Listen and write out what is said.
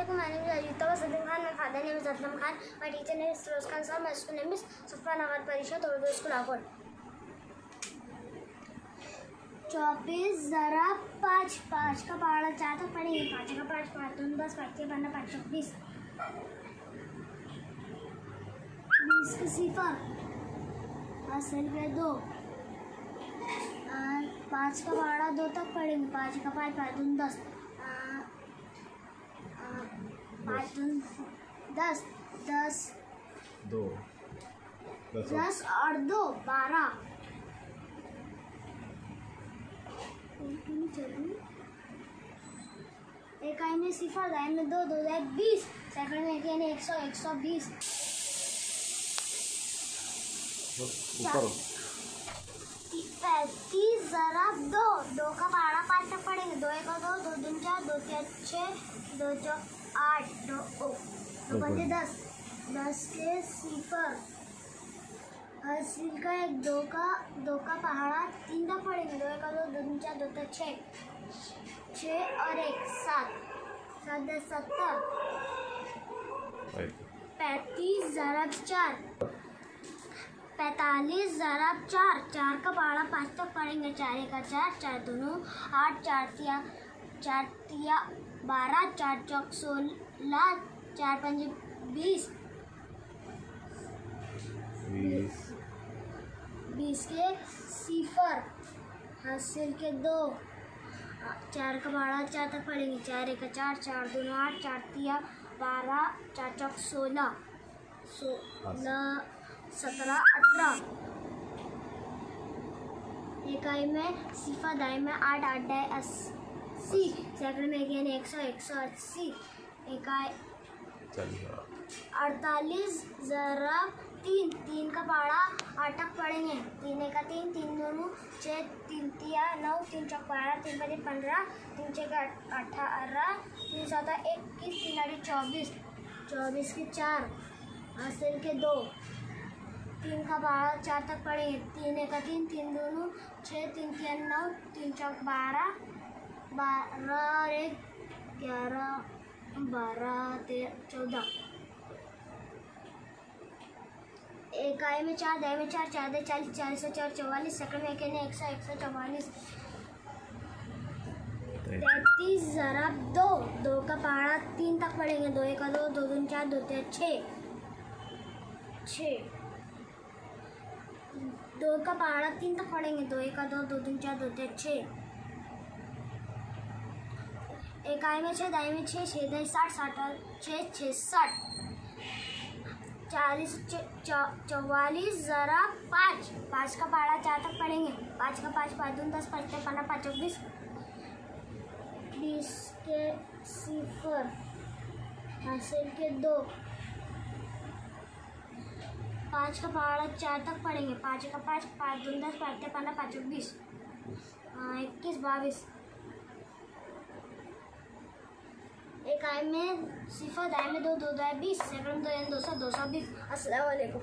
Assalamualaikum. My name is Ajita Wasadin Khan. My father name is Aslam Khan. My teacher name is Firoz Khan sir. My school name is Safa Nagar Parishad Urdu School Akot. 24 जरा 5 5 का पहाड़ा 4 तक पढ़ेंगे 5 का 5 5 2 10 5 के 15 5 20 20 के सिफर हासिल पे 2 5 का पहाड़ा 2 तक पढ़ेंगे 5 का 5 5 2 10 5 2 10 10 2 10 और 2 12 इकाई में सिफर दाई में 2 2 20 सेकंड में यानी 100 120 35 जरा 2 2 का पहाड़ा 5 तक पढ़ेंगे 2 1 2 2 2 4 2 3 6 2 4 8 2 2 5 10 10 के सिफर हासिल का 1 2 का पहाड़ा 3 तक पढ़ेंगे 2 1 2 2 4 2 6 6 और 1 7 7 10 70 35 ज़रब 4 45 ज़रब 4 4 का पहाड़ा 5 तक पढ़ेंगे 4 1 4 4 दोनों 8 4 तिया 12 4 चौक 16 4 5 20 20 के सिफर हासिल के 2 4 का पहाड़ा 4 तक पढ़ेंगे 4 1 4 4 2 8 4 तिया 12 4 चौक 16 17 18 इकाई में सिफर दाई में 8 8 80 सेकंड में यानी 100 180 इकाई 48 ज़रब 3 3 का पहाड़ा 8 तक पढ़ेंगे 3 1 3 3 दोनों 6 3 तिया 9 3 चौक 12 3 5 15 3 6 18 3 7 21 3 8 24 24 के 4 हासिल के 2 3 का पहाड़ा 4 तक पढ़ेंगे 3 1 3 3 दोनों 6 3 3 9 3 चौक 12 12 और 1 11 12 13 14 इकाई में 4 दाई में 4 4 दे 40 40 से 4 44 सेकंड में कहने 100 144 33 ज़रब 2 2 का पहाड़ा 3 तक पढ़ेंगे 2 1 2 2 2 4 2 3 6 2 का पहाड़ा 3 तक पढ़ेंगे 2 1 2 2 2 4 2 3 6 इकाई में 6 दाई में 6 6 दाई 60 60 6 60 40 44 ज़रा 5 5 का पहाड़ा 4 तक पढ़ेंगे 5 का 5 5 2 10 5 के 15 5 20 20 के सिफर हासिल के 2 5 का पहाड़ा 4 तक पढ़ेंगे 5 का 5 5 2 10 5 के 15 5 20 21 22 इकाई में सिफर दाई में 2 2 20 सेकंड 2 220 अस्सलाम वालेकुम।